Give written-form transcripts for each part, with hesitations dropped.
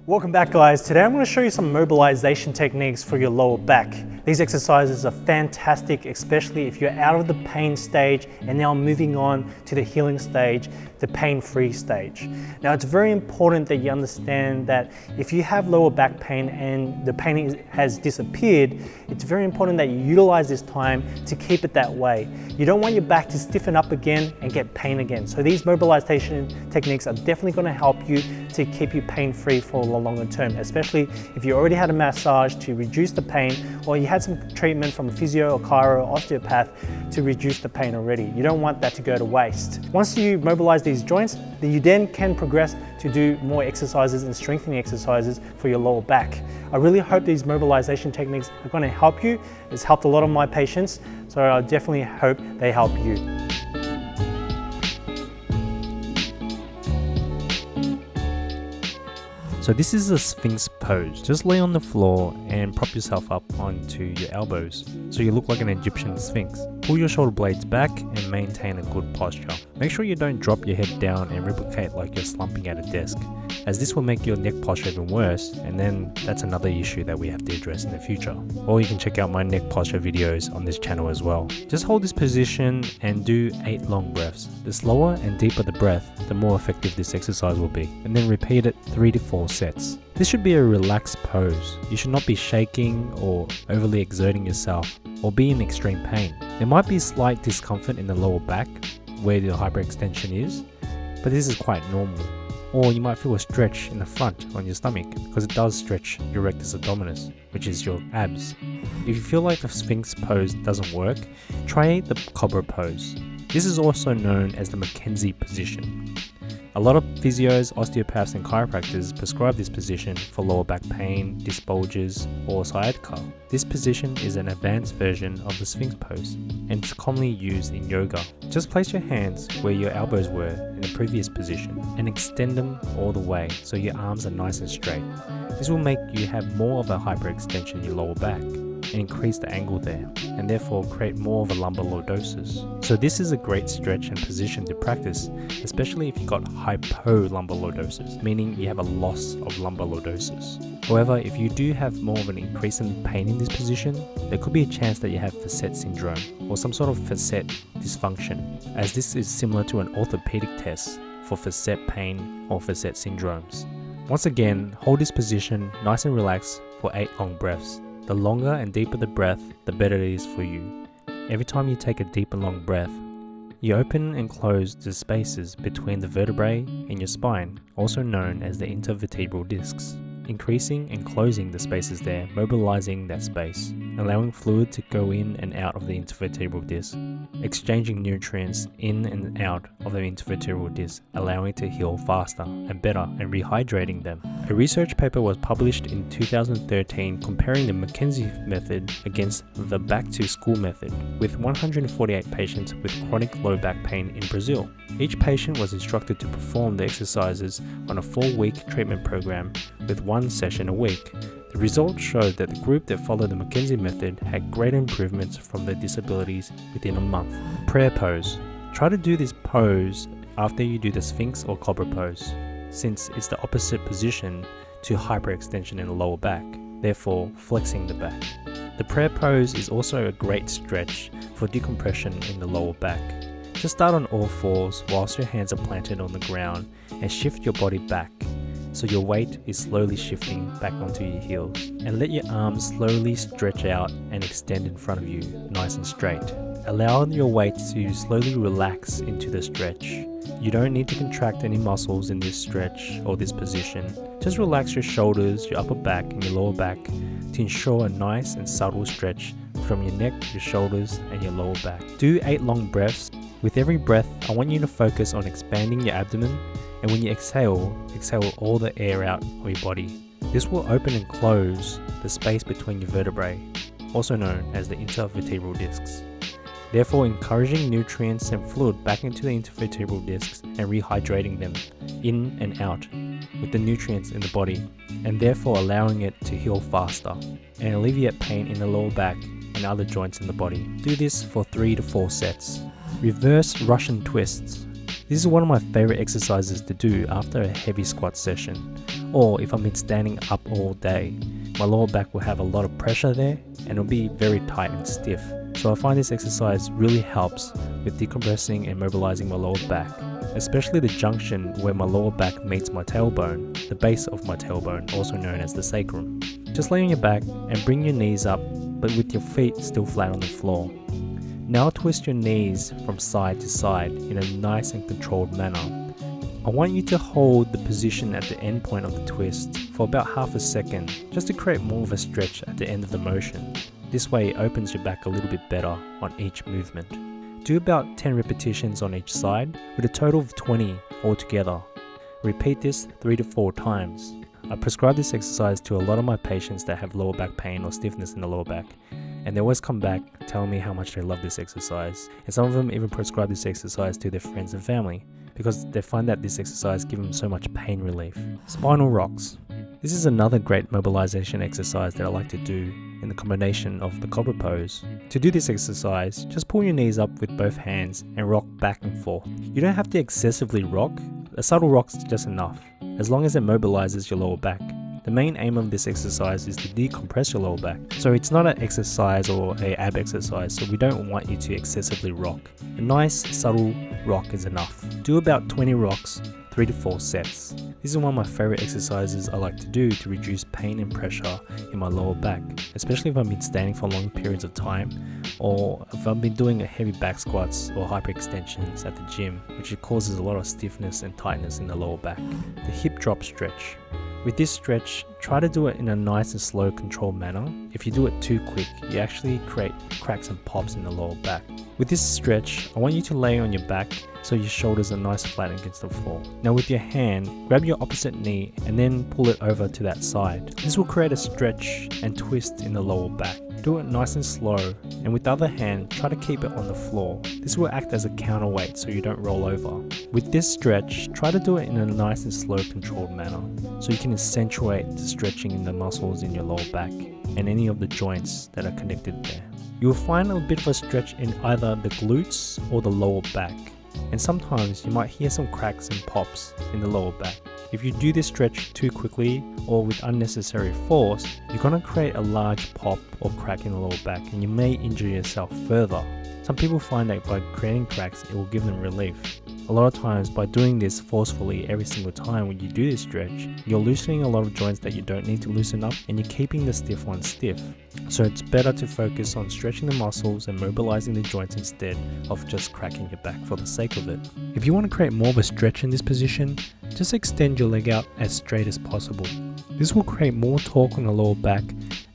Welcome back, guys. Today I'm going to show you some mobilization techniques for your lower back. These exercises are fantastic, especially if you're out of the pain stage and now moving on to the healing stage, the pain-free stage. Now, it's very important that you understand that if you have lower back pain and the pain has disappeared, it's very important that you utilize this time to keep it that way. You don't want your back to stiffen up again and get pain again. So these mobilization techniques are definitely going to help you to keep you pain-free for a longer term, especially if you already had a massage to reduce the pain, or you had some treatment from a physio or chiro or osteopath to reduce the pain already. You don't want that to go to waste. Once you mobilize these joints, you then can progress to do more exercises and strengthening exercises for your lower back. I really hope these mobilization techniques are going to help you. It's helped a lot of my patients, so I definitely hope they help you. So this is a Sphinx pose. Just lay on the floor and prop yourself up onto your elbows so you look like an Egyptian Sphinx. Pull your shoulder blades back and maintain a good posture. Make sure you don't drop your head down and replicate like you're slumping at a desk, as this will make your neck posture even worse, and then that's another issue that we have to address in the future. Or you can check out my neck posture videos on this channel as well. Just hold this position and do 8 long breaths. The slower and deeper the breath, the more effective this exercise will be, and then repeat it 3 to 4 sets. This should be a relaxed pose. You should not be shaking or overly exerting yourself or be in extreme pain. There might be slight discomfort in the lower back where the hyperextension is, but this is quite normal. Or you might feel a stretch in the front on your stomach because it does stretch your rectus abdominis, which is your abs. If you feel like the Sphinx pose doesn't work, try the Cobra Pose. This is also known as the McKenzie position. A lot of physios, osteopaths and chiropractors prescribe this position for lower back pain, disc bulges or sciatica. This position is an advanced version of the Sphinx pose and it's commonly used in yoga. Just place your hands where your elbows were in the previous position and extend them all the way so your arms are nice and straight. This will make you have more of a hyperextension in your lower back and increase the angle there, and therefore create more of a lumbar lordosis. So this is a great stretch and position to practice, especially if you've got hypo-lumbar lordosis, meaning you have a loss of lumbar lordosis. However, if you do have more of an increase in pain in this position, there could be a chance that you have Facet syndrome or some sort of Facet dysfunction, as this is similar to an orthopedic test for Facet pain or Facet syndromes. Once again, hold this position nice and relaxed for 8 long breaths. The longer and deeper the breath, the better it is for you. Every time you take a deep and long breath, you open and close the spaces between the vertebrae in your spine, also known as the intervertebral discs, increasing and closing the spaces there, mobilizing that space, allowing fluid to go in and out of the intervertebral disc, exchanging nutrients in and out of the intervertebral disc, allowing it to heal faster and better and rehydrating them. A research paper was published in 2013 comparing the McKenzie method against the back to school method with 148 patients with chronic low back pain in Brazil. Each patient was instructed to perform the exercises on a 4-week treatment program with 1 session a week. The results showed that the group that followed the McKenzie method had greater improvements from their disabilities within a month. Prayer pose. Try to do this pose after you do the Sphinx or Cobra pose, since it's the opposite position to hyperextension in the lower back, therefore flexing the back. The prayer pose is also a great stretch for decompression in the lower back. Just start on all fours whilst your hands are planted on the ground and shift your body back, so your weight is slowly shifting back onto your heels, and let your arms slowly stretch out and extend in front of you, nice and straight. Allow your weight to slowly relax into the stretch. You don't need to contract any muscles in this stretch or this position. Just relax your shoulders, your upper back and your lower back to ensure a nice and subtle stretch from your neck, your shoulders and your lower back. Do 8 long breaths. With every breath, I want you to focus on expanding your abdomen, and when you exhale, exhale all the air out of your body. This will open and close the space between your vertebrae, also known as the intervertebral discs, therefore encouraging nutrients and fluid back into the intervertebral discs and rehydrating them in and out with the nutrients in the body, and therefore allowing it to heal faster and alleviate pain in the lower back and other joints in the body. Do this for 3 to 4 sets. Reverse Russian twists. This is one of my favorite exercises to do after a heavy squat session, or if I've been standing up all day. My lower back will have a lot of pressure there and it'll be very tight and stiff. So I find this exercise really helps with decompressing and mobilizing my lower back, especially the junction where my lower back meets my tailbone, the base of my tailbone, also known as the sacrum. Just lay on your back and bring your knees up, but with your feet still flat on the floor. Now twist your knees from side to side in a nice and controlled manner. I want you to hold the position at the end point of the twist for about half a second, just to create more of a stretch at the end of the motion. This way it opens your back a little bit better on each movement. Do about 10 repetitions on each side with a total of 20 altogether. Repeat this 3 to 4 times. I prescribe this exercise to a lot of my patients that have lower back pain or stiffness in the lower back, and they always come back telling me how much they love this exercise, and some of them even prescribe this exercise to their friends and family because they find that this exercise gives them so much pain relief. Spinal Rocks. This is another great mobilization exercise that I like to do in the combination of the Cobra Pose. To do this exercise, just pull your knees up with both hands and rock back and forth. You don't have to excessively rock, a subtle rock is just enough, as long as it mobilizes your lower back. The main aim of this exercise is to decompress your lower back. So it's not an exercise or an ab exercise, so we don't want you to excessively rock. A nice subtle rock is enough. Do about 20 rocks, 3 to 4 sets. This is one of my favorite exercises I like to do to reduce pain and pressure in my lower back, especially if I've been standing for long periods of time, or if I've been doing heavy back squats or hyperextensions at the gym, which causes a lot of stiffness and tightness in the lower back. The hip drop stretch. With this stretch, try to do it in a nice and slow controlled manner. If you do it too quick, you actually create cracks and pops in the lower back. With this stretch, I want you to lay on your back so your shoulders are nice and flat against the floor. Now with your hand, grab your opposite knee and then pull it over to that side. This will create a stretch and twist in the lower back. Do it nice and slow, and with the other hand, try to keep it on the floor. This will act as a counterweight so you don't roll over. With this stretch, try to do it in a nice and slow controlled manner so you can accentuate the stretching in the muscles in your lower back and any of the joints that are connected there. You will find a bit of a stretch in either the glutes or the lower back, and sometimes you might hear some cracks and pops in the lower back. If you do this stretch too quickly or with unnecessary force, you're going to create a large pop or crack in the lower back and you may injure yourself further. Some people find that by creating cracks, it will give them relief. A lot of times by doing this forcefully every single time when you do this stretch, you're loosening a lot of joints that you don't need to loosen up and you're keeping the stiff ones stiff. So it's better to focus on stretching the muscles and mobilizing the joints instead of just cracking your back for the sake of it. If you want to create more of a stretch in this position, just extend your leg out as straight as possible. This will create more torque on the lower back,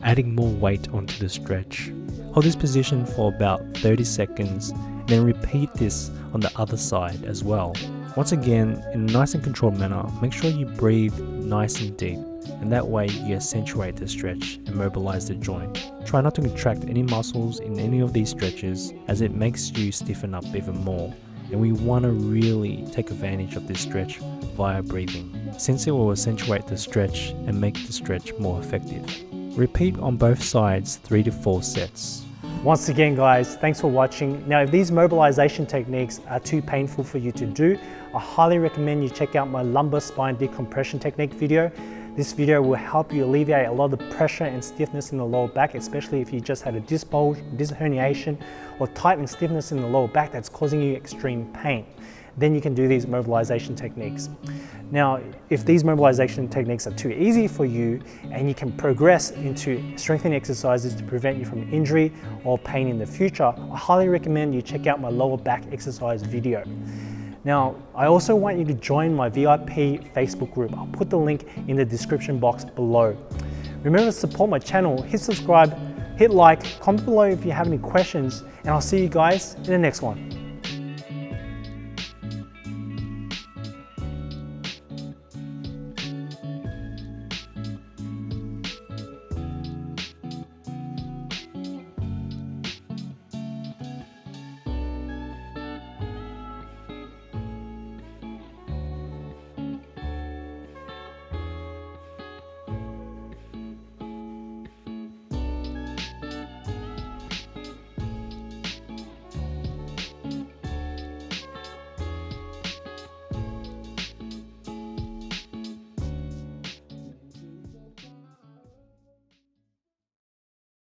adding more weight onto the stretch. Hold this position for about 30 seconds, then repeat this on the other side as well. Once again, in a nice and controlled manner, make sure you breathe nice and deep, and that way you accentuate the stretch and mobilize the joint. Try not to contract any muscles in any of these stretches, as it makes you stiffen up even more, and we want to really take advantage of this stretch via breathing, since it will accentuate the stretch and make the stretch more effective. Repeat on both sides 3 to 4 sets. Once again guys, thanks for watching. Now if these mobilization techniques are too painful for you to do, I highly recommend you check out my lumbar spine decompression technique video. This video will help you alleviate a lot of the pressure and stiffness in the lower back, especially if you just had a disc bulge, disc herniation, or tight and stiffness in the lower back that's causing you extreme pain. Then you can do these mobilization techniques. Now, if these mobilization techniques are too easy for you and you can progress into strengthening exercises to prevent you from injury or pain in the future, I highly recommend you check out my lower back exercise video. Now, I also want you to join my VIP Facebook group. I'll put the link in the description box below. Remember to support my channel, hit subscribe, hit like, comment below if you have any questions, and I'll see you guys in the next one.